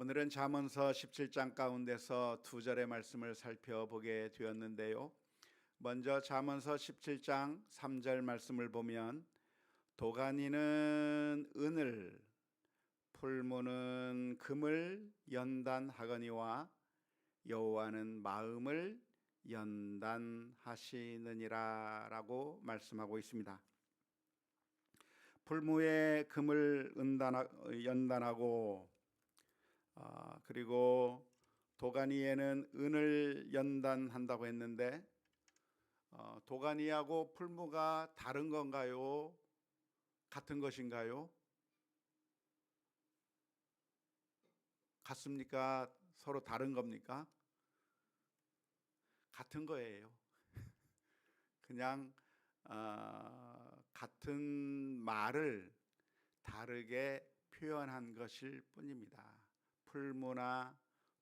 오늘은 잠언서 17장 가운데서 두 절의 말씀을 살펴보게 되었는데요. 먼저 잠언서 17장 3절 말씀을 보면 도가니는 은을, 풀무는 금을 연단하거니와 여호와는 마음을 연단하시느니라 라고 말씀하고 있습니다. 풀무에 금을 연단하고 그리고 도가니에는 은을 연단한다고 했는데 도가니하고 풀무가 다른 건가요? 같은 것인가요? 같습니까? 서로 다른 겁니까? 같은 거예요. 그냥 같은 말을 다르게 표현한 것일 뿐입니다. 풀무나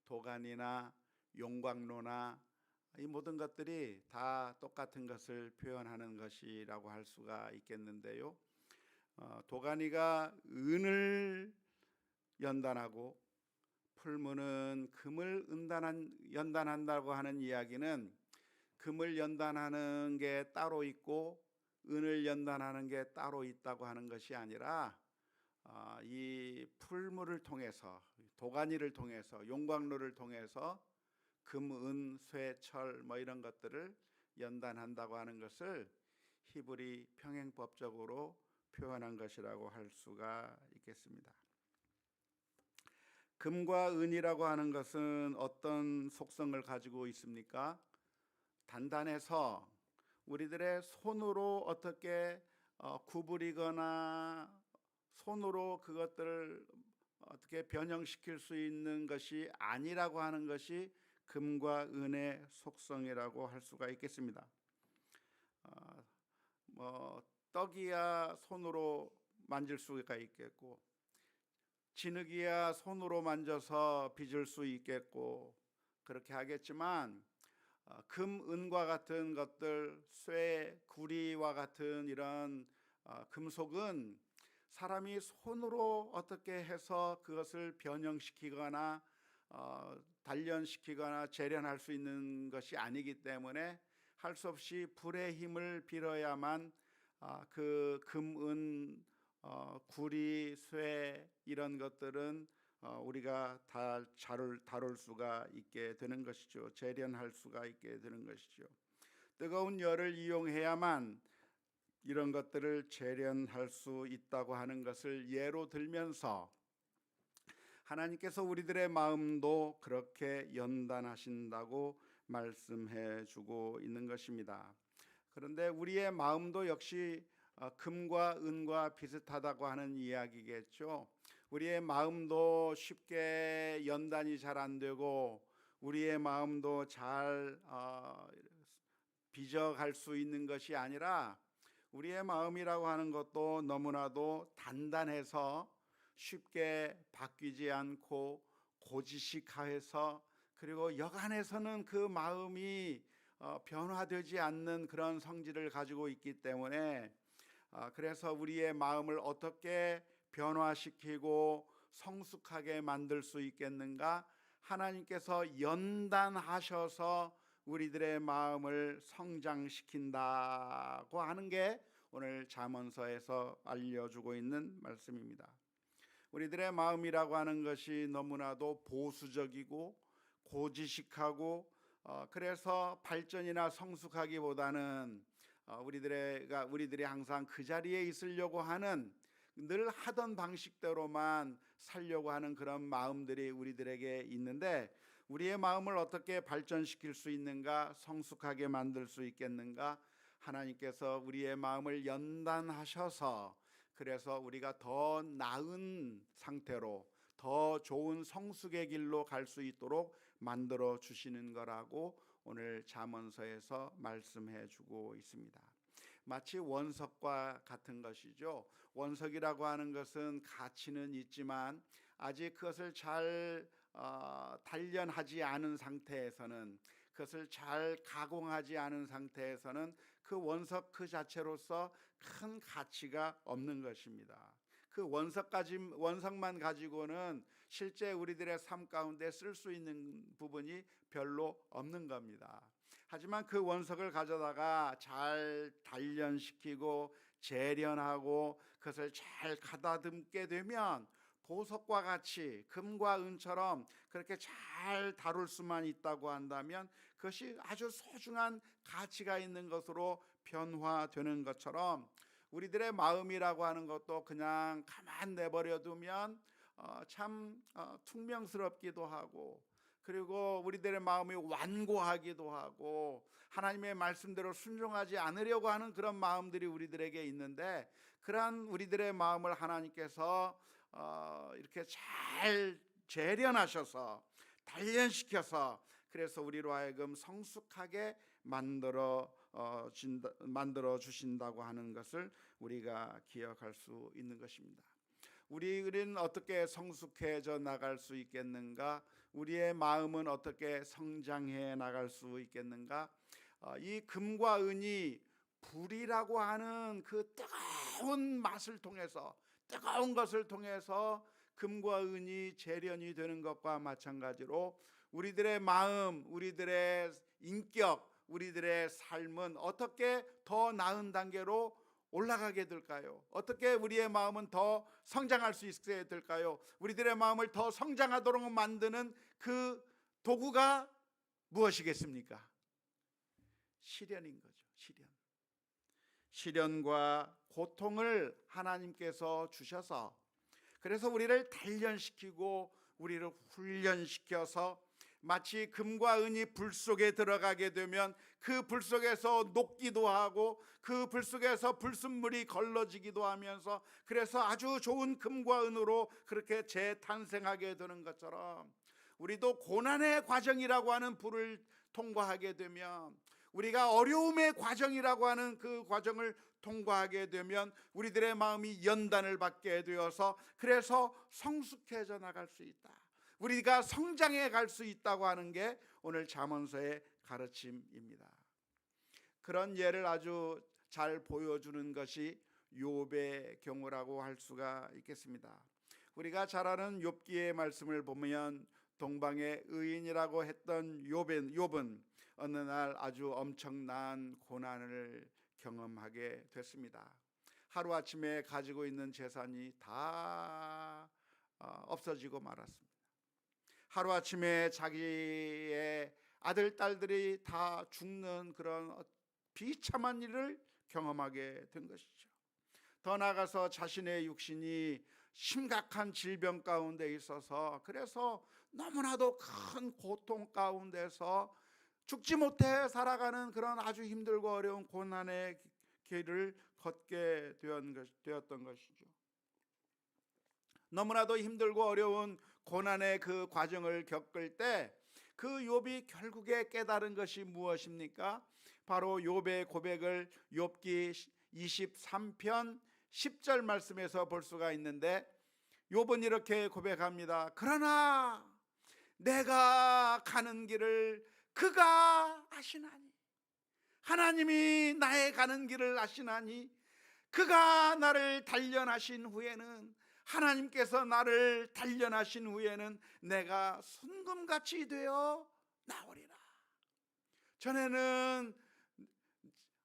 도가니나 용광로나 이 모든 것들이 다 똑같은 것을 표현하는 것이라고 할 수가 있겠는데요. 도가니가 은을 연단하고 풀무는 금을 연단한다고 하는 이야기는 금을 연단하는 게 따로 있고 은을 연단하는 게 따로 있다고 하는 것이 아니라 이 풀무를 통해서, 도가니를 통해서, 용광로를 통해서 금, 은, 쇠, 철 이런 것들을 연단한다고 하는 것을 히브리 평행법적으로 표현한 것이라고 할 수가 있겠습니다. 금과 은이라고 하는 것은 어떤 속성을 가지고 있습니까? 단단해서 우리들의 손으로 어떻게 구부리거나 손으로 그것들을 어떻게 변형시킬 수 있는 것이 아니라고 하는 것이 금과 은의 속성이라고 할 수가 있겠습니다. 떡이야 손으로 만질 수가 있겠고, 진흙이야 손으로 만져서 빚을 수 있겠고 그렇게 하겠지만 금, 은과 같은 것들, 쇠, 구리와 같은 이런 금속은 사람이 손으로 어떻게 해서 그것을 변형시키거나 단련시키거나 재련할 수 있는 것이 아니기 때문에 할 수 없이 불의 힘을 빌어야만 그 금, 은, 구리, 쇠 이런 것들은 우리가 다 다룰 수가 있게 되는 것이죠. 재련할 수가 있게 되는 것이죠. 뜨거운 열을 이용해야만 이런 것들을 재련할 수 있다고 하는 것을 예로 들면서 하나님께서 우리들의 마음도 그렇게 연단하신다고 말씀해 주고 있는 것입니다. 그런데 우리의 마음도 역시 금과 은과 비슷하다고 하는 이야기겠죠. 우리의 마음도 쉽게 연단이 잘 안 되고 우리의 마음도 잘 빚어갈 수 있는 것이 아니라 우리의 마음이라고 하는 것도 너무나도 단단해서 쉽게 바뀌지 않고 고지식해서 그리고 여간해서는 그 마음이 변화되지 않는 그런 성질을 가지고 있기 때문에 그래서 우리의 마음을 어떻게 변화시키고 성숙하게 만들 수 있겠는가? 하나님께서 연단하셔서 우리들의 마음을 성장시킨다고 하는 게 오늘 잠언서에서 알려주고 있는 말씀입니다. 우리들의 마음이라고 하는 것이 너무나도 보수적이고 고지식하고 그래서 발전이나 성숙하기보다는 우리들이 항상 그 자리에 있으려고 하는 늘 하던 방식대로만 살려고 하는 그런 마음들이 우리들에게 있는데 우리의 마음을 어떻게 발전시킬 수 있는가, 성숙하게 만들 수 있겠는가? 하나님께서 우리의 마음을 연단하셔서 그래서 우리가 더 나은 상태로 더 좋은 성숙의 길로 갈 수 있도록 만들어 주시는 거라고 오늘 잠언서에서 말씀해 주고 있습니다. 마치 원석과 같은 것이죠. 원석이라고 하는 것은 가치는 있지만 아직 그것을 잘 단련하지 않은 상태에서는, 그것을 잘 가공하지 않은 상태에서는 그 원석 그 자체로서 큰 가치가 없는 것입니다. 그 원석만 가지고는 실제 우리들의 삶 가운데 쓸 수 있는 부분이 별로 없는 겁니다. 하지만 그 원석을 가져다가 잘 단련시키고 재련하고 그것을 잘 가다듬게 되면 보석과 같이 금과 은처럼 그렇게 잘 다룰 수만 있다고 한다면 그것이 아주 소중한 가치가 있는 것으로 변화되는 것처럼 우리들의 마음이라고 하는 것도 그냥 가만 내버려 두면 참 퉁명스럽기도 하고, 그리고 우리들의 마음이 완고하기도 하고 하나님의 말씀대로 순종하지 않으려고 하는 그런 마음들이 우리들에게 있는데, 그러한 우리들의 마음을 하나님께서 이렇게 잘 재련하셔서 단련시켜서 그래서 우리로 하여금 성숙하게 만들어 주신다고 하는 것을 우리가 기억할 수 있는 것입니다. 우리는 어떻게 성숙해져 나갈 수 있겠는가? 우리의 마음은 어떻게 성장해 나갈 수 있겠는가? 이 금과 은이 불이라고 하는 그 뜨거운 맛을 통해서, 뜨거운 것을 통해서 금과 은이 재련이 되는 것과 마찬가지로 우리들의 마음, 우리들의 인격, 우리들의 삶은 어떻게 더 나은 단계로 올라가게 될까요? 어떻게 우리의 마음은 더 성장할 수 있게 될까요? 우리들의 마음을 더 성장하도록 만드는 그 도구가 무엇이겠습니까? 시련인 거죠. 시련과 고통을 하나님께서 주셔서, 그래서 우리를 단련시키고 우리를 훈련시켜서 마치 금과 은이 불 속에 들어가게 되면 그 불 속에서 녹기도 하고 그 불 속에서 불순물이 걸러지기도 하면서 그래서 아주 좋은 금과 은으로 그렇게 재탄생하게 되는 것처럼, 우리도 고난의 과정이라고 하는 불을 통과하게 되면, 우리가 어려움의 과정이라고 하는 그 과정을 통과하게 되면 우리들의 마음이 연단을 받게 되어서 그래서 성숙해져 나갈 수 있다, 우리가 성장해 갈 수 있다고 하는 게 오늘 잠언서의 가르침입니다. 그런 예를 아주 잘 보여주는 것이 욥의 경우라고 할 수가 있겠습니다. 우리가 잘 아는 욥기의 말씀을 보면 동방의 의인이라고 했던 욥은 어느 날 아주 엄청난 고난을 경험하게 됐습니다. 하루아침에 가지고 있는 재산이 다 없어지고 말았습니다. 하루아침에 자기의 아들, 딸들이 다 죽는 그런 비참한 일을 경험하게 된 것이죠. 더 나아가서 자신의 육신이 심각한 질병 가운데 있어서 그래서 너무나도 큰 고통 가운데서 죽지 못해 살아가는 그런 아주 힘들고 어려운 고난의 길을 걷게 되었던 것이죠. 너무나도 힘들고 어려운 고난의 그 과정을 겪을 때 그 욥이 결국에 깨달은 것이 무엇입니까? 바로 욥의 고백을 욥기 23편 10절 말씀에서 볼 수가 있는데, 욥은 이렇게 고백합니다. 그러나 내가 가는 길을 그가 아시나니, 하나님이 나의 가는 길을 아시나니, 그가 나를 단련하신 후에는, 하나님께서 나를 단련하신 후에는 내가 순금같이 되어 나오리라. 전에는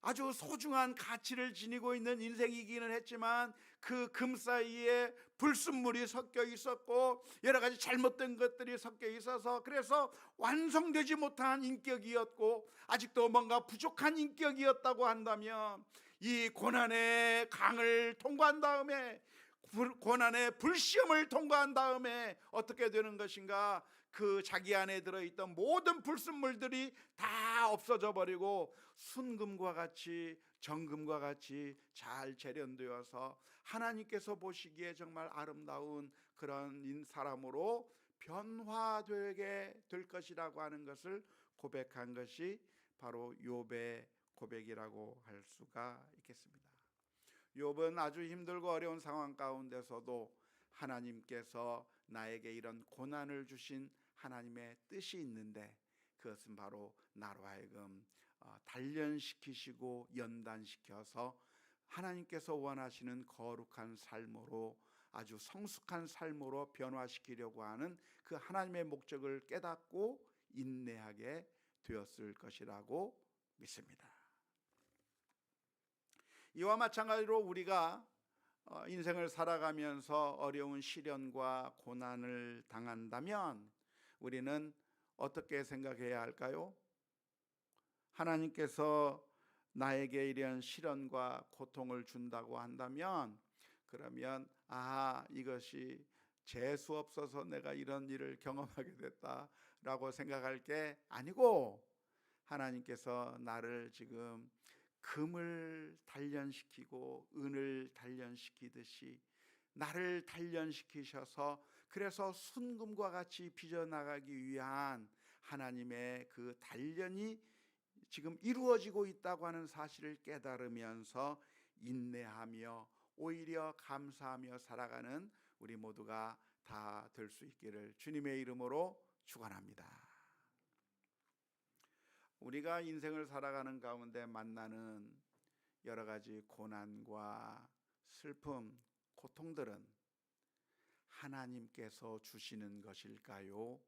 아주 소중한 가치를 지니고 있는 인생이기는 했지만 그 금 사이에 불순물이 섞여 있었고 여러 가지 잘못된 것들이 섞여 있어서 그래서 완성되지 못한 인격이었고 아직도 뭔가 부족한 인격이었다고 한다면, 이 고난의 강을 통과한 다음에, 고난의 불시험을 통과한 다음에 어떻게 되는 것인가? 그 자기 안에 들어있던 모든 불순물들이 다 없어져 버리고 순금과 같이, 정금과 같이 잘 재련되어서 하나님께서 보시기에 정말 아름다운 그런 사람으로 변화되게 될 것이라고 하는 것을 고백한 것이 바로 욥의 고백이라고 할 수가 있겠습니다. 욥은 아주 힘들고 어려운 상황 가운데서도 하나님께서 나에게 이런 고난을 주신 하나님의 뜻이 있는데, 그것은 바로 나로 하여금 단련시키시고 연단시켜서 하나님께서 원하시는 거룩한 삶으로 아주 성숙한 삶으로 변화시키려고 하는 그 하나님의 목적을 깨닫고 인내하게 되었을 것이라고 믿습니다. 이와 마찬가지로 우리가 인생을 살아가면서 어려운 시련과 고난을 당한다면 우리는 어떻게 생각해야 할까요? 하나님께서 나에게 이런 시련과 고통을 준다고 한다면 그러면 이것이 재수 없어서 내가 이런 일을 경험하게 됐다라고 생각할 게 아니고 하나님께서 나를 지금 금을 단련시키고 은을 단련시키듯이 나를 단련시키셔서 그래서 순금과 같이 빚어나가기 위한 하나님의 그 단련이 지금 이루어지고 있다고 하는 사실을 깨달으면서 인내하며 오히려 감사하며 살아가는 우리 모두가 다 될 수 있기를 주님의 이름으로 축원합니다. 우리가 인생을 살아가는 가운데 만나는 여러 가지 고난과 슬픔, 고통들은 하나님께서 주시는 것일까요?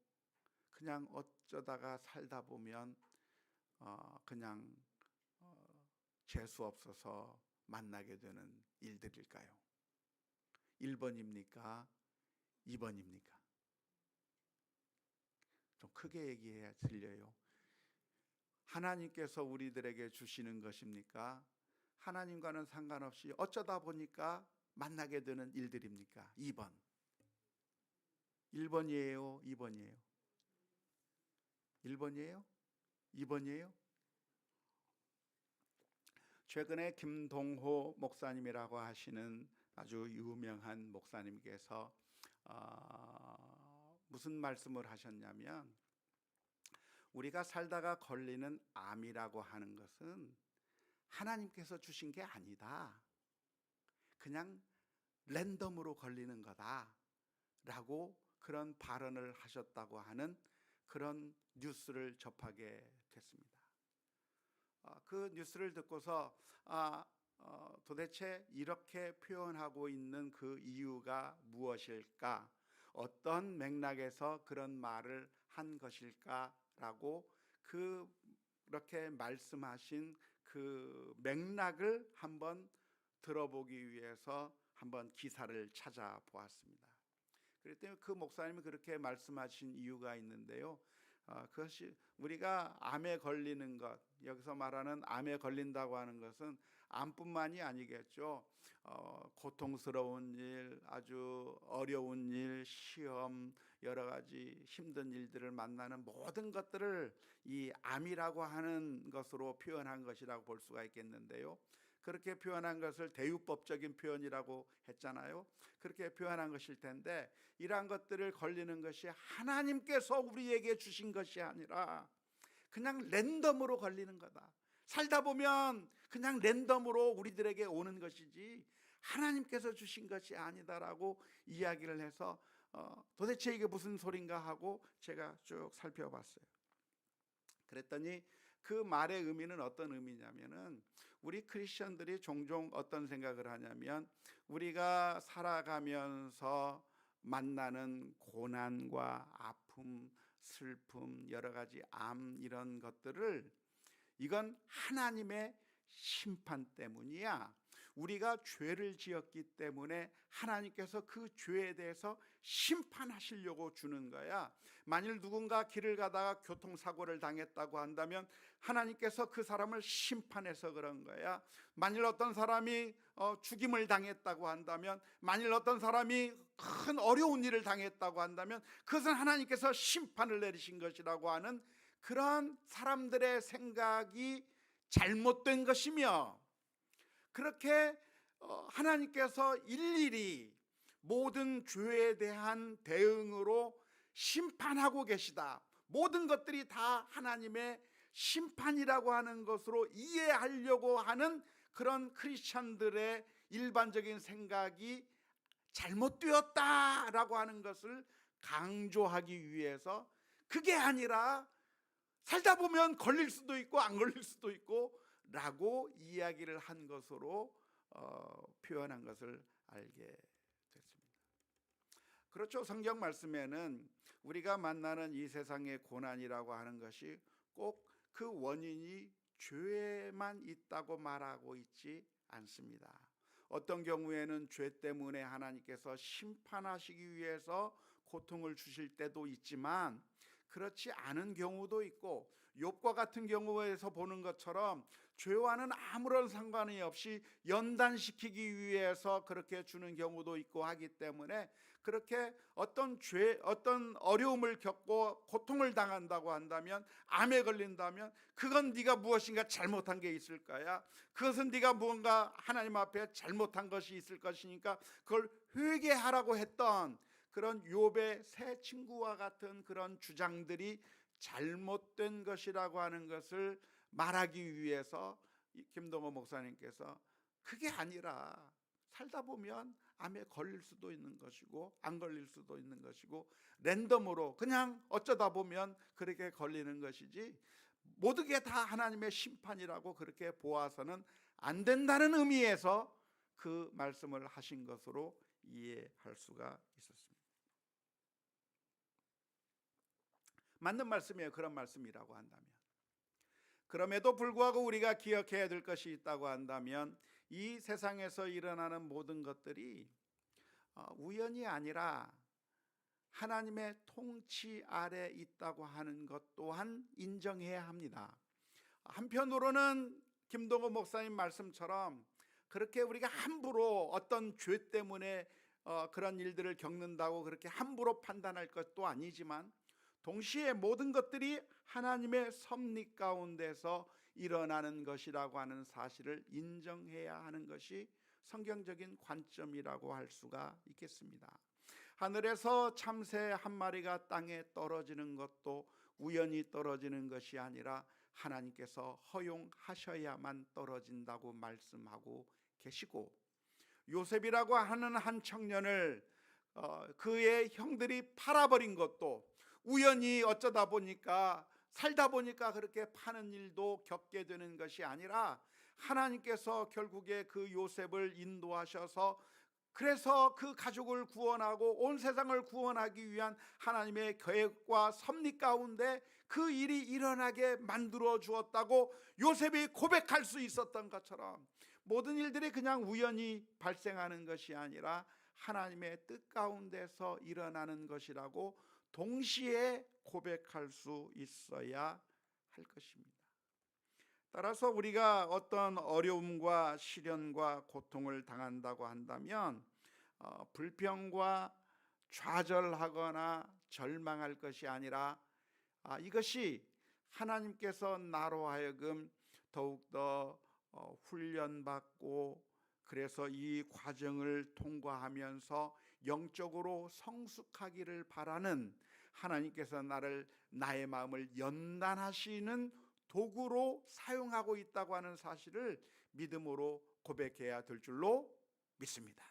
그냥 어쩌다가 살다 보면 그냥 재수 없어서 만나게 되는 일들일까요? 1번입니까? 2번입니까? 좀 크게 얘기해야 들려요. 하나님께서 우리들에게 주시는 것입니까? 하나님과는 상관없이 어쩌다 보니까 만나게 되는 일들입니까? 2번. 1번이에요? 2번이에요? 1번이에요? 2번이에요? 최근에 김동호 목사님이라고 하시는 아주 유명한 목사님께서 무슨 말씀을 하셨냐면 우리가 살다가 걸리는 암이라고 하는 것은 하나님께서 주신 게 아니다. 그냥 랜덤으로 걸리는 거다 라고 그런 발언을 하셨다고 하는 그런 뉴스를 접하게 됐습니다. 그 뉴스를 듣고서 도대체 이렇게 표현하고 있는 그 이유가 무엇일까? 어떤 맥락에서 그런 말을 한 것일까라고 그렇게 말씀하신 그 맥락을 한번 들어보기 위해서 한번 기사를 찾아보았습니다. 그랬더니 그 목사님이 그렇게 말씀하신 이유가 있는데요. 그것이 우리가 암에 걸리는 것, 여기서 말하는 암에 걸린다고 하는 것은 암뿐만이 아니겠죠. 고통스러운 일, 아주 어려운 일, 시험, 여러 가지 힘든 일들을 만나는 모든 것들을 이 암이라고 하는 것으로 표현한 것이라고 볼 수가 있겠는데요. 그렇게 표현한 것을 대유법적인 표현이라고 했잖아요. 그렇게 표현한 것일 텐데 이러한 것들을 걸리는 것이 하나님께서 우리에게 주신 것이 아니라 그냥 랜덤으로 걸리는 거다. 살다 보면 그냥 랜덤으로 우리들에게 오는 것이지 하나님께서 주신 것이 아니다라고 이야기를 해서 도대체 이게 무슨 소린가 하고 제가 쭉 살펴봤어요. 그랬더니 그 말의 의미는 어떤 의미냐면은 우리 크리스천들이 종종 어떤 생각을 하냐면 우리가 살아가면서 만나는 고난과 아픔, 슬픔, 여러 가지 암 이런 것들을 이건 하나님의 심판 때문이야. 우리가 죄를 지었기 때문에 하나님께서 그 죄에 대해서 심판하시려고 주는 거야. 만일 누군가 길을 가다가 교통사고를 당했다고 한다면 하나님께서 그 사람을 심판해서 그런 거야. 만일 어떤 사람이 죽임을 당했다고 한다면, 만일 어떤 사람이 큰 어려운 일을 당했다고 한다면 그것은 하나님께서 심판을 내리신 것이라고 하는 그런 사람들의 생각이 잘못된 것이며, 그렇게 하나님께서 일일이 모든 죄에 대한 대응으로 심판하고 계시다, 모든 것들이 다 하나님의 심판이라고 하는 것으로 이해하려고 하는 그런 크리스찬들의 일반적인 생각이 잘못되었다라고 하는 것을 강조하기 위해서, 그게 아니라 살다 보면 걸릴 수도 있고 안 걸릴 수도 있고 라고 이야기를 한 것으로 표현한 것을 알게 됐습니다. 그렇죠. 성경 말씀에는 우리가 만나는 이 세상의 고난이라고 하는 것이 꼭 그 원인이 죄에만 있다고 말하고 있지 않습니다. 어떤 경우에는 죄 때문에 하나님께서 심판하시기 위해서 고통을 주실 때도 있지만, 그렇지 않은 경우도 있고, 욥과 같은 경우에서 보는 것처럼 죄와는 아무런 상관이 없이 연단시키기 위해서 그렇게 주는 경우도 있고 하기 때문에, 그렇게 어떤 어려움을 겪고 고통을 당한다고 한다면, 암에 걸린다면 그건 네가 무엇인가 잘못한 게 있을 거야. 그것은 네가 무언가 하나님 앞에 잘못한 것이 있을 것이니까 그걸 회개하라고 했던 그런 욥의 새 친구와 같은 그런 주장들이 잘못된 것이라고 하는 것을 말하기 위해서 김동호 목사님께서 그게 아니라 살다 보면 암에 걸릴 수도 있는 것이고 안 걸릴 수도 있는 것이고, 랜덤으로 그냥 어쩌다 보면 그렇게 걸리는 것이지 모든 게 다 하나님의 심판이라고 그렇게 보아서는 안 된다는 의미에서 그 말씀을 하신 것으로 이해할 수가 있었습니다. 맞는 말씀이에요. 그런 말씀이라고 한다면. 그럼에도 불구하고 우리가 기억해야 될 것이 있다고 한다면, 이 세상에서 일어나는 모든 것들이 우연이 아니라 하나님의 통치 아래 있다고 하는 것 또한 인정해야 합니다. 한편으로는 김동호 목사님 말씀처럼 그렇게 우리가 함부로 어떤 죄 때문에 그런 일들을 겪는다고 그렇게 함부로 판단할 것도 아니지만, 동시에 모든 것들이 하나님의 섭리 가운데서 일어나는 것이라고 하는 사실을 인정해야 하는 것이 성경적인 관점이라고 할 수가 있겠습니다. 하늘에서 참새 한 마리가 땅에 떨어지는 것도 우연히 떨어지는 것이 아니라 하나님께서 허용하셔야만 떨어진다고 말씀하고 계시고, 요셉이라고 하는 한 청년을 그의 형들이 팔아버린 것도 우연히 어쩌다 보니까 살다 보니까 그렇게 파는 일도 겪게 되는 것이 아니라 하나님께서 결국에 그 요셉을 인도하셔서, 그래서 그 가족을 구원하고 온 세상을 구원하기 위한 하나님의 계획과 섭리 가운데 그 일이 일어나게 만들어 주었다고 요셉이 고백할 수 있었던 것처럼, 모든 일들이 그냥 우연히 발생하는 것이 아니라 하나님의 뜻 가운데서 일어나는 것이라고 동시에 고백할 수 있어야 할 것입니다. 따라서 우리가 어떤 어려움과 시련과 고통을 당한다고 한다면 불평과 좌절하거나 절망할 것이 아니라 이것이 하나님께서 나로 하여금 더욱더 훈련받고, 그래서 이 과정을 통과하면서 영적으로 성숙하기를 바라는, 하나님께서 나의 마음을 연단하시는 도구로 사용하고 있다고 하는 사실을 믿음으로 고백해야 될 줄로 믿습니다.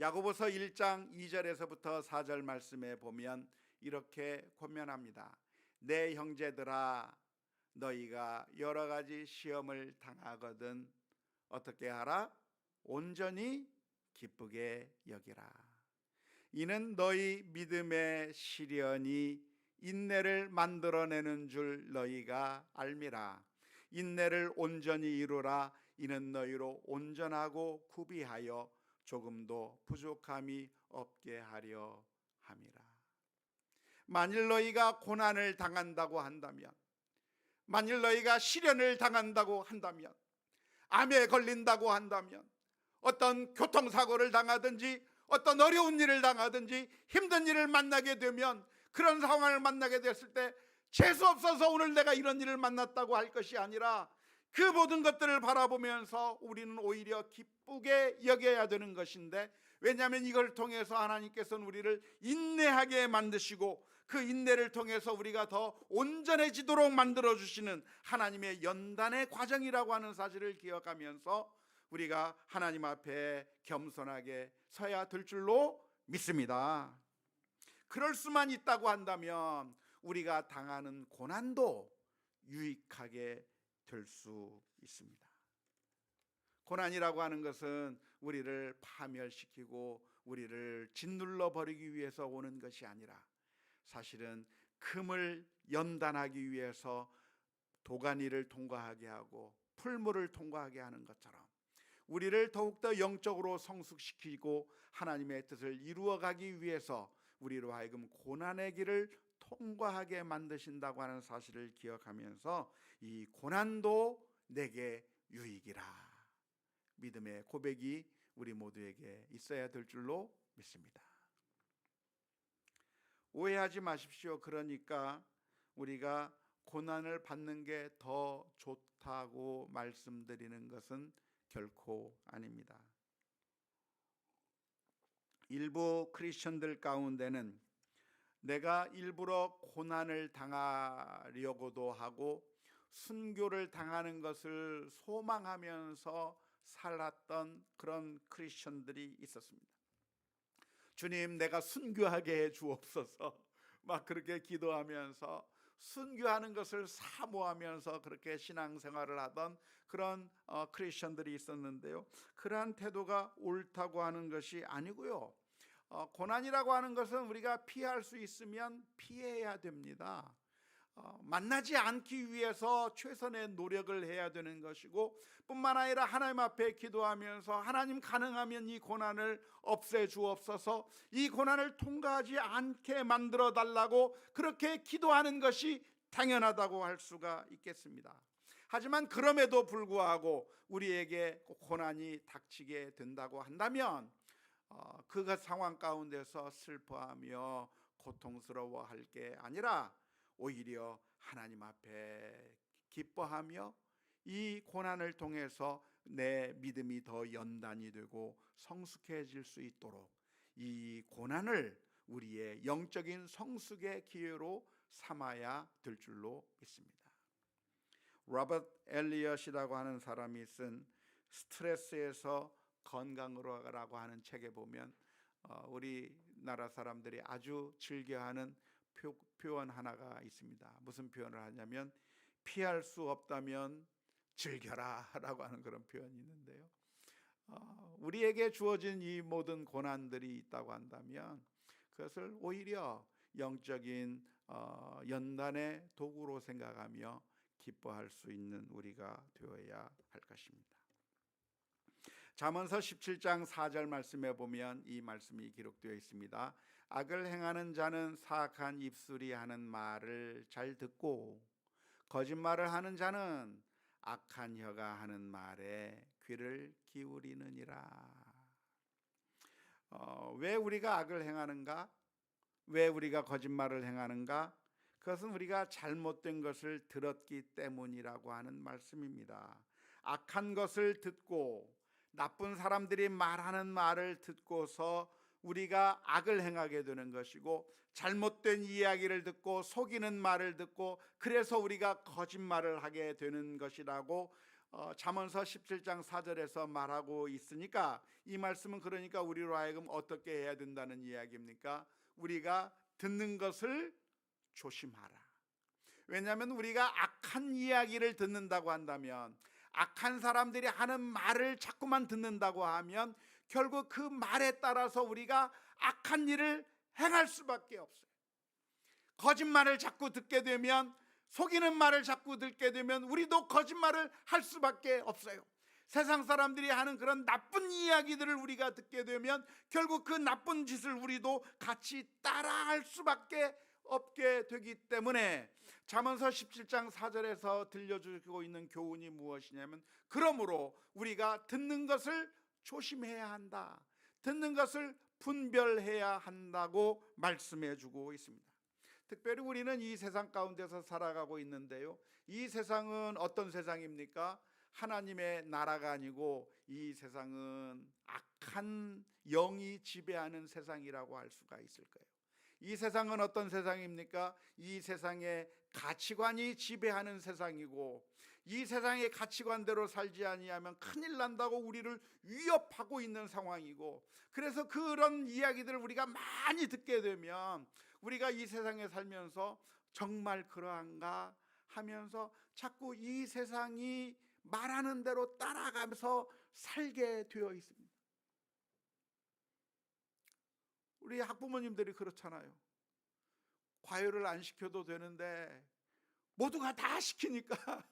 야고보서 1장 2절에서부터 4절 말씀에 보면 이렇게 권면합니다. 내 형제들아, 너희가 여러 가지 시험을 당하거든 어떻게 하라? 온전히 기쁘게 여기라. 이는 너희 믿음의 시련이 인내를 만들어내는 줄 너희가 알미라. 인내를 온전히 이루라. 이는 너희로 온전하고 구비하여 조금도 부족함이 없게 하려 함이라. 만일 너희가 고난을 당한다고 한다면, 만일 너희가 시련을 당한다고 한다면, 암에 걸린다고 한다면, 어떤 교통사고를 당하든지 어떤 어려운 일을 당하든지 힘든 일을 만나게 되면, 그런 상황을 만나게 됐을 때 재수 없어서 오늘 내가 이런 일을 만났다고 할 것이 아니라 그 모든 것들을 바라보면서 우리는 오히려 기쁘게 여겨야 되는 것인데, 왜냐하면 이걸 통해서 하나님께서는 우리를 인내하게 만드시고 그 인내를 통해서 우리가 더 온전해지도록 만들어주시는 하나님의 연단의 과정이라고 하는 사실을 기억하면서 우리가 하나님 앞에 겸손하게 서야 될 줄로 믿습니다. 그럴 수만 있다고 한다면 우리가 당하는 고난도 유익하게 될 수 있습니다. 고난이라고 하는 것은 우리를 파멸시키고 우리를 짓눌러 버리기 위해서 오는 것이 아니라 사실은 금을 연단하기 위해서 도가니를 통과하게 하고 풀물을 통과하게 하는 것처럼 우리를 더욱더 영적으로 성숙시키고 하나님의 뜻을 이루어가기 위해서 우리로 하여금 고난의 길을 통과하게 만드신다고 하는 사실을 기억하면서 이 고난도 내게 유익이라 믿음의 고백이 우리 모두에게 있어야 될 줄로 믿습니다. 오해하지 마십시오. 그러니까 우리가 고난을 받는 게 더 좋다고 말씀드리는 것은 결코 아닙니다. 일부 크리스천들 가운데는 내가 일부러 고난을 당하려고도 하고 순교를 당하는 것을 소망하면서 살았던 그런 크리스천들이 있었습니다. 주님, 내가 순교하게 해 주옵소서 막 그렇게 기도하면서 순교하는 것을 사모하면서 그렇게 신앙생활을 하던 그런 크리스천들이 있었는데요, 그러한 태도가 옳다고 하는 것이 아니고요, 고난이라고 하는 것은 우리가 피할 수 있으면 피해야 됩니다. 만나지 않기 위해서 최선의 노력을 해야 되는 것이고, 뿐만 아니라 하나님 앞에 기도하면서 하나님, 가능하면 이 고난을 없애 주옵소서, 이 고난을 통과하지 않게 만들어 달라고 그렇게 기도하는 것이 당연하다고 할 수가 있겠습니다. 하지만 그럼에도 불구하고 우리에게 고난이 닥치게 된다고 한다면 그 상황 가운데서 슬퍼하며 고통스러워할 게 아니라 오히려 하나님 앞에 기뻐하며 이 고난을 통해서 내 믿음이 더 연단이 되고 성숙해질 수 있도록 이 고난을 우리의 영적인 성숙의 기회로 삼아야 될 줄로 믿습니다. 로버트 엘리엇이라고 하는 사람이 쓴 스트레스에서 건강으로라고 하는 책에 보면 우리나라 사람들이 아주 즐겨하는 표현 하나가 있습니다. 무슨 표현을 하냐면 피할 수 없다면 즐겨라 라고 하는 그런 표현이 있는데요, 우리에게 주어진 이 모든 고난들이 있다고 한다면 그것을 오히려 영적인 연단의 도구로 생각하며 기뻐할 수 있는 우리가 되어야 할 것입니다. 잠언서 17장 4절 말씀에 보면 이 말씀이 기록되어 있습니다. 악을 행하는 자는 사악한 입술이 하는 말을 잘 듣고 거짓말을 하는 자는 악한 혀가 하는 말에 귀를 기울이느니라. 왜 우리가 악을 행하는가? 왜 우리가 거짓말을 행하는가? 그것은 우리가 잘못된 것을 들었기 때문이라고 하는 말씀입니다. 악한 것을 듣고 나쁜 사람들이 말하는 말을 듣고서 우리가 악을 행하게 되는 것이고, 잘못된 이야기를 듣고 속이는 말을 듣고 그래서 우리가 거짓말을 하게 되는 것이라고 잠언서 17장 4절에서 말하고 있으니까, 이 말씀은 그러니까 우리로 하여금 어떻게 해야 된다는 이야기입니까? 우리가 듣는 것을 조심하라. 왜냐하면 우리가 악한 이야기를 듣는다고 한다면, 악한 사람들이 하는 말을 자꾸만 듣는다고 하면 결국 그 말에 따라서 우리가 악한 일을 행할 수밖에 없어요. 거짓말을 자꾸 듣게 되면, 속이는 말을 자꾸 듣게 되면 우리도 거짓말을 할 수밖에 없어요. 세상 사람들이 하는 그런 나쁜 이야기들을 우리가 듣게 되면 결국 그 나쁜 짓을 우리도 같이 따라할 수밖에 없게 되기 때문에 잠언서 17장 4절에서 들려주고 있는 교훈이 무엇이냐면, 그러므로 우리가 듣는 것을 조심해야 한다, 듣는 것을 분별해야 한다고 말씀해 주고 있습니다. 특별히 우리는 이 세상 가운데서 살아가고 있는데요, 이 세상은 어떤 세상입니까? 하나님의 나라가 아니고 이 세상은 악한 영이 지배하는 세상이라고 할 수가 있을 거예요. 이 세상은 어떤 세상입니까? 이 세상의 가치관이 지배하는 세상이고, 이 세상의 가치관대로 살지 아니하면 큰일 난다고 우리를 위협하고 있는 상황이고, 그래서 그런 이야기들을 우리가 많이 듣게 되면 우리가 이 세상에 살면서 정말 그러한가 하면서 자꾸 이 세상이 말하는 대로 따라가면서 살게 되어 있습니다. 우리 학부모님들이 그렇잖아요. 과외를 안 시켜도 되는데 모두가 다 시키니까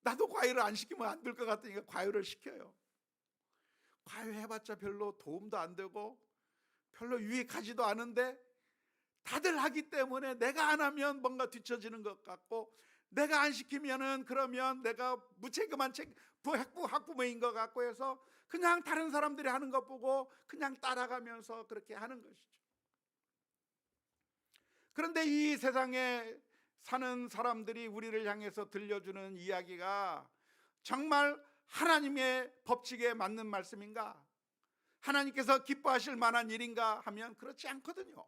나도 과외를 안 시키면 안 될 것 같으니까 과외를 시켜요. 과외해봤자 별로 도움도 안 되고 별로 유익하지도 않은데 다들 하기 때문에 내가 안 하면 뭔가 뒤처지는 것 같고, 내가 안 시키면은 그러면 내가 무책임한 학부모인 것 같고 해서 그냥 다른 사람들이 하는 것 보고 그냥 따라가면서 그렇게 하는 것이죠. 그런데 이 세상에 사는 사람들이 우리를 향해서 들려주는 이야기가 정말 하나님의 법칙에 맞는 말씀인가? 하나님께서 기뻐하실 만한 일인가 하면 그렇지 않거든요.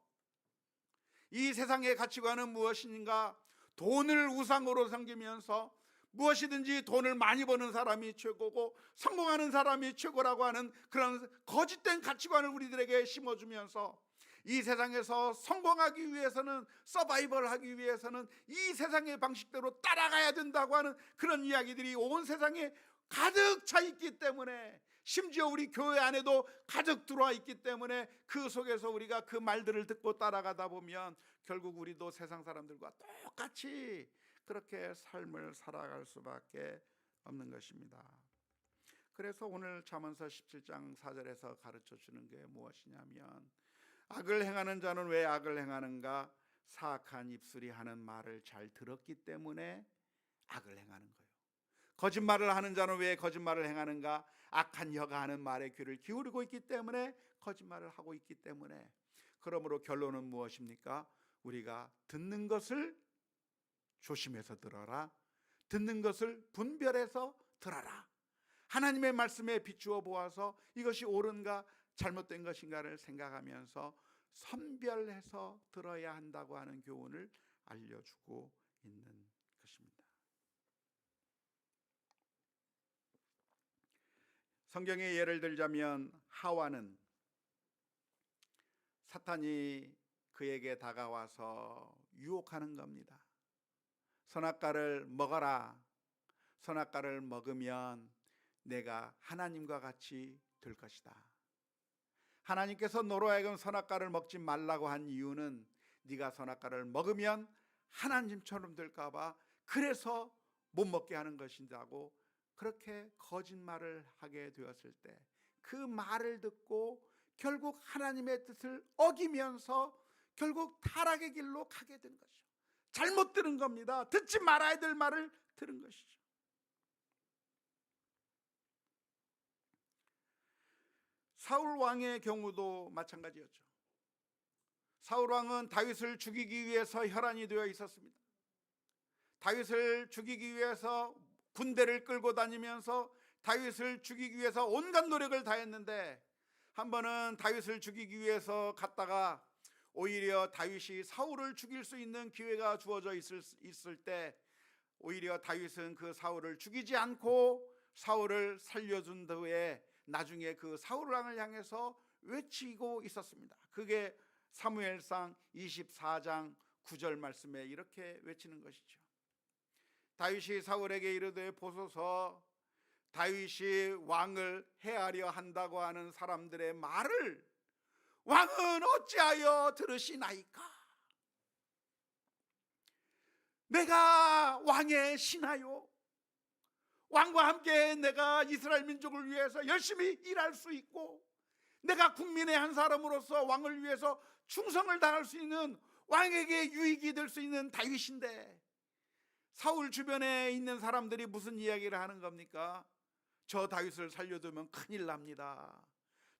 이 세상의 가치관은 무엇인가? 돈을 우상으로 섬기면서 무엇이든지 돈을 많이 버는 사람이 최고고 성공하는 사람이 최고라고 하는 그런 거짓된 가치관을 우리들에게 심어주면서 이 세상에서 성공하기 위해서는, 서바이벌 하기 위해서는 이 세상의 방식대로 따라가야 된다고 하는 그런 이야기들이 온 세상에 가득 차 있기 때문에, 심지어 우리 교회 안에도 가득 들어와 있기 때문에 그 속에서 우리가 그 말들을 듣고 따라가다 보면 결국 우리도 세상 사람들과 똑같이 그렇게 삶을 살아갈 수밖에 없는 것입니다. 그래서 오늘 잠언서 17장 4절에서 가르쳐 주는 게 무엇이냐면, 악을 행하는 자는 왜 악을 행하는가? 사악한 입술이 하는 말을 잘 들었기 때문에 악을 행하는 거예요. 거짓말을 하는 자는 왜 거짓말을 행하는가? 악한 혀가 하는 말에 귀를 기울이고 있기 때문에 거짓말을 하고 있기 때문에. 그러므로 결론은 무엇입니까? 우리가 듣는 것을 조심해서 들어라. 듣는 것을 분별해서 들어라. 하나님의 말씀에 비추어 보아서 이것이 옳은가 잘못된 것인가를 생각하면서 선별해서 들어야 한다고 하는 교훈을 알려주고 있는 것입니다. 성경의 예를 들자면 하와는 사탄이 그에게 다가와서 유혹하는 겁니다. 선악과를 먹어라. 선악과를 먹으면 내가 하나님과 같이 될 것이다. 하나님께서 너로 하여금 선악과를 먹지 말라고 한 이유는 네가 선악과를 먹으면 하나님처럼 될까 봐 그래서 못 먹게 하는 것이라고, 그렇게 거짓말을 하게 되었을 때 그 말을 듣고 결국 하나님의 뜻을 어기면서 결국 타락의 길로 가게 된 것이죠. 잘못 들은 겁니다. 듣지 말아야 될 말을 들은 것이죠. 사울 왕의 경우도 마찬가지였죠. 사울 왕은 다윗을 죽이기 위해서 혈안이 되어 있었습니다. 다윗을 죽이기 위해서 군대를 끌고 다니면서 다윗을 죽이기 위해서 온갖 노력을 다했는데, 한 번은 다윗을 죽이기 위해서 갔다가 오히려 다윗이 사울을 죽일 수 있는 기회가 주어져 있을 때 오히려 다윗은 그 사울을 죽이지 않고 사울을 살려준 후에 나중에 그 사울 왕을 향해서 외치고 있었습니다. 그게 사무엘상 24장 9절 말씀에 이렇게 외치는 것이죠. 다윗이 사울에게 이르되 보소서, 다윗이 왕을 해하려 한다고 하는 사람들의 말을 왕은 어찌하여 들으시나이까? 내가 왕의 신하요, 왕과 함께 내가 이스라엘 민족을 위해서 열심히 일할 수 있고, 내가 국민의 한 사람으로서 왕을 위해서 충성을 다할 수 있는, 왕에게 유익이 될 수 있는 다윗인데 사울 주변에 있는 사람들이 무슨 이야기를 하는 겁니까? 저 다윗을 살려두면 큰일 납니다.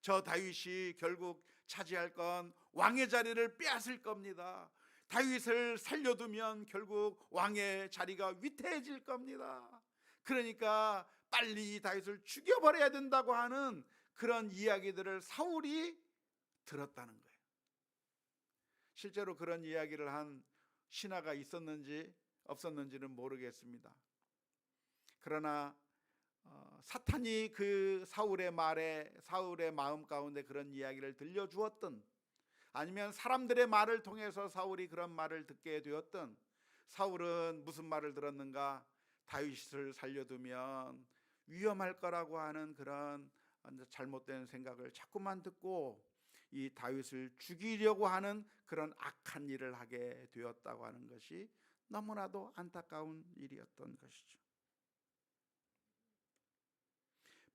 저 다윗이 결국 차지할 건 왕의 자리를 빼앗을 겁니다. 다윗을 살려두면 결국 왕의 자리가 위태해질 겁니다. 그러니까 빨리 이 다윗을 죽여버려야 된다고 하는 그런 이야기들을 사울이 들었다는 거예요. 실제로 그런 이야기를 한 신하가 있었는지 없었는지는 모르겠습니다. 그러나 사탄이 그 사울의 말에, 사울의 마음 가운데 그런 이야기를 들려주었던, 아니면 사람들의 말을 통해서 사울이 그런 말을 듣게 되었던, 사울은 무슨 말을 들었는가? 다윗을 살려두면 위험할 거라고 하는 그런 잘못된 생각을 자꾸만 듣고 이 다윗을 죽이려고 하는 그런 악한 일을 하게 되었다고 하는 것이 너무나도 안타까운 일이었던 것이죠.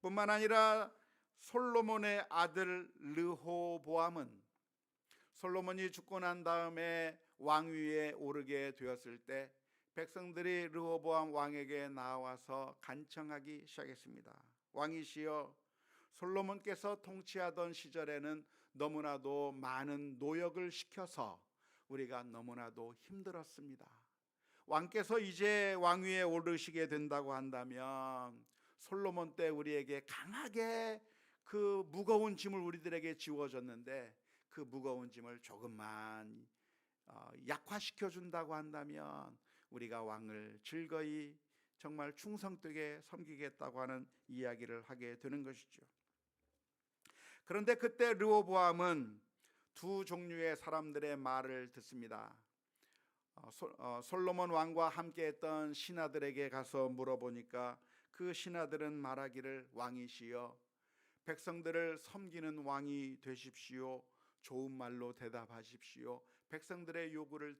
뿐만 아니라 솔로몬의 아들 르호보암은 솔로몬이 죽고 난 다음에 왕위에 오르게 되었을 때 백성들이 르호보암 왕에게 나와서 간청하기 시작했습니다. 왕이시여, 솔로몬께서 통치하던 시절에는 너무나도 많은 노역을 시켜서 우리가 너무나도 힘들었습니다. 왕께서 이제 왕위에 오르시게 된다고 한다면 솔로몬 때 우리에게 강하게 그 무거운 짐을 우리들에게 지워줬는데 그 무거운 짐을 조금만 약화시켜 준다고 한다면 우리가 왕을 즐거이 정말 충성되게 섬기겠다고 하는 이야기를 하게 되는 것이죠. 그런데 그때 르호보암은 두 종류의 사람들의 말을 듣습니다. 솔로몬 왕과 함께했던 신하들에게 가서 물어보니까 그 신하들은 말하기를, 왕이시여, 백성들을 섬기는 왕이 되십시오. 좋은 말로 대답하십시오. 백성들의 요구를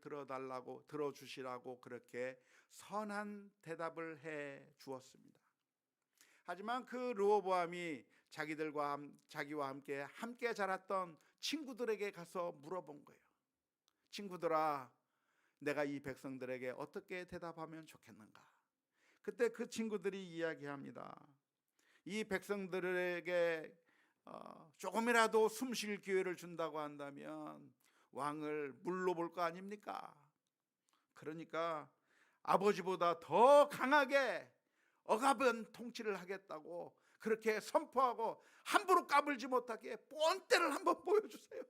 들어주시라고 그렇게 선한 대답을 해 주었습니다. 하지만 그 르호보암이 자기와 함께 자랐던 친구들에게 가서 물어본 거예요. 친구들아, 내가 이 백성들에게 어떻게 대답하면 좋겠는가? 그때 그 친구들이 이야기합니다. 이 백성들에게 조금이라도 숨 쉴 기회를 준다고 한다면 왕을 물러볼 거 아닙니까? 그러니까 아버지보다 더 강하게 억압은 통치를 하겠다고 그렇게 선포하고 함부로 까불지 못하게 본때를 한번 보여주세요.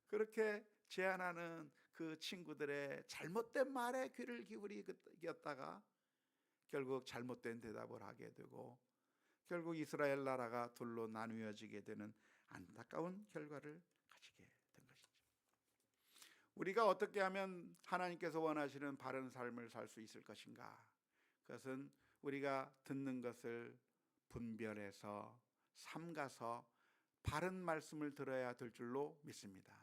그렇게 제안하는 그 친구들의 잘못된 말에 귀를 기울이었다가 결국 잘못된 대답을 하게 되고 결국 이스라엘 나라가 둘로 나누어지게 되는 안타까운 결과를 가지게 된 것이죠. 우리가 어떻게 하면 하나님께서 원하시는 바른 삶을 살 수 있을 것인가? 그것은 우리가 듣는 것을 분별해서 삼가서 바른 말씀을 들어야 될 줄로 믿습니다.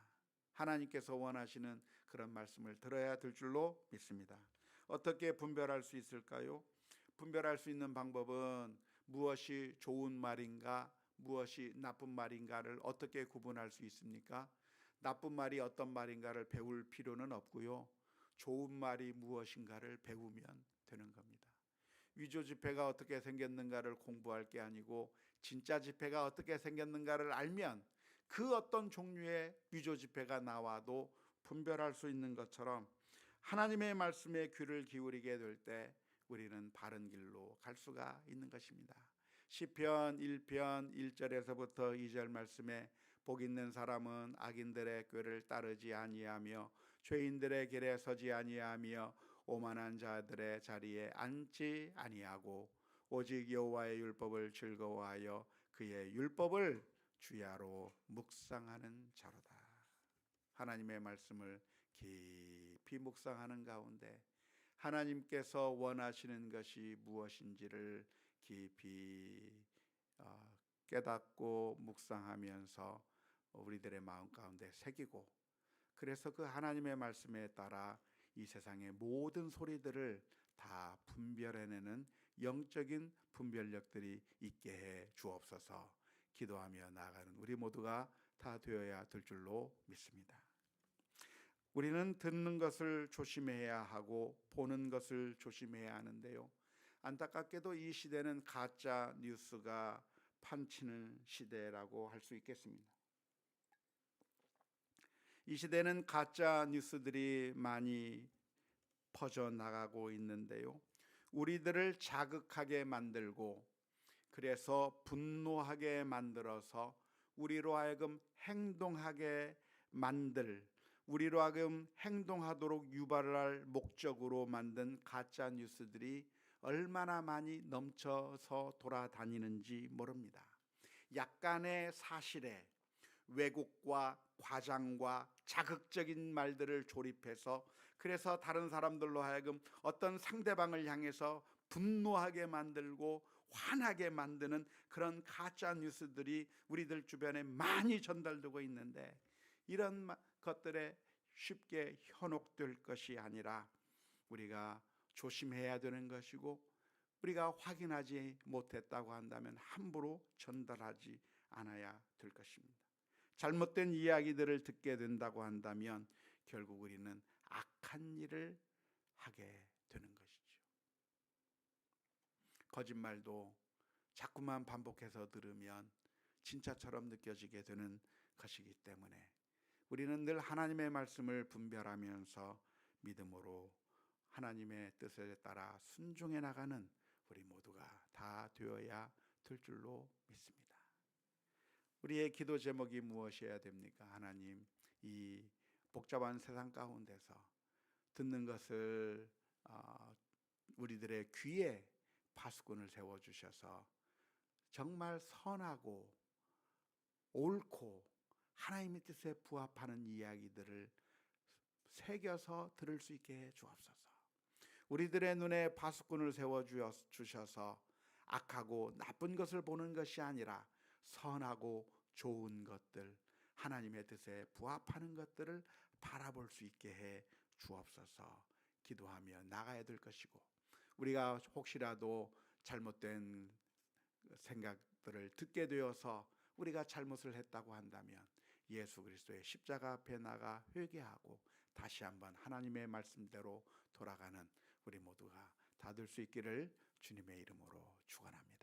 하나님께서 원하시는 그런 말씀을 들어야 될 줄로 믿습니다. 어떻게 분별할 수 있을까요? 분별할 수 있는 방법은 무엇이 좋은 말인가, 무엇이 나쁜 말인가를 어떻게 구분할 수 있습니까? 나쁜 말이 어떤 말인가를 배울 필요는 없고요. 좋은 말이 무엇인가를 배우면 되는 겁니다. 위조 지폐가 어떻게 생겼는가를 공부할 게 아니고 진짜 지폐가 어떻게 생겼는가를 알면 그 어떤 종류의 위조 지폐가 나와도 분별할 수 있는 것처럼 하나님의 말씀에 귀를 기울이게 될 때 우리는 바른 길로 갈 수가 있는 것입니다. 시편 1편 1절에서부터 2절 말씀에 복 있는 사람은 악인들의 꾀를 따르지 아니하며 죄인들의 길에 서지 아니하며 오만한 자들의 자리에 앉지 아니하고 오직 여호와의 율법을 즐거워하여 그의 율법을 주야로 묵상하는 자로다. 하나님의 말씀을 깊이 묵상하는 가운데 하나님께서 원하시는 것이 무엇인지를 깊이 깨닫고 묵상하면서 우리들의 마음 가운데 새기고, 그래서 그 하나님의 말씀에 따라 이 세상의 모든 소리들을 다 분별해내는 영적인 분별력들이 있게 해 주옵소서. 기도하며 나아가는 우리 모두가 다 되어야 될 줄로 믿습니다. 우리는 듣는 것을 조심해야 하고 보는 것을 조심해야 하는데요, 안타깝게도 이 시대는 가짜 뉴스가 판치는 시대라고 할 수 있겠습니다. 이 시대는 가짜 뉴스들이 많이 퍼져나가고 있는데요, 우리들을 자극하게 만들고 그래서 분노하게 만들어서 우리로 하여금 행동하게 만들, 우리로 하여금 행동하도록 유발할 목적으로 만든 가짜 뉴스들이 얼마나 많이 넘쳐서 돌아다니는지 모릅니다. 약간의 사실에 왜곡과 과장과 자극적인 말들을 조립해서 그래서 다른 사람들로 하여금 어떤 상대방을 향해서 분노하게 만들고 화나게 만드는 그런 가짜 뉴스들이 우리들 주변에 많이 전달되고 있는데, 이런 것들에 쉽게 현혹될 것이 아니라 우리가 조심해야 되는 것이고, 우리가 확인하지 못했다고 한다면 함부로 전달하지 않아야 될 것입니다. 잘못된 이야기들을 듣게 된다고 한다면 결국 우리는 악한 일을 하게 되는 것이죠. 거짓말도 자꾸만 반복해서 들으면 진짜처럼 느껴지게 되는 것이기 때문에 우리는 늘 하나님의 말씀을 분별하면서 믿음으로 하나님의 뜻에 따라 순종해 나가는 우리 모두가 다 되어야 될 줄로 믿습니다. 우리의 기도 제목이 무엇이어야 됩니까? 하나님, 이 복잡한 세상 가운데서 듣는 것을 우리들의 귀에 파수꾼을 세워주셔서 정말 선하고 옳고 하나님의 뜻에 부합하는 이야기들을 새겨서 들을 수 있게 해 주옵소서. 우리들의 눈에 파수꾼을 세워주셔서 악하고 나쁜 것을 보는 것이 아니라 선하고 좋은 것들, 하나님의 뜻에 부합하는 것들을 바라볼 수 있게 해 주옵소서. 기도하며 나가야 될 것이고, 우리가 혹시라도 잘못된 생각들을 듣게 되어서 우리가 잘못을 했다고 한다면 예수 그리스도의 십자가 앞에 나가 회개하고 다시 한번 하나님의 말씀대로 돌아가는 우리 모두가 다 될 수 있기를 주님의 이름으로 축원합니다.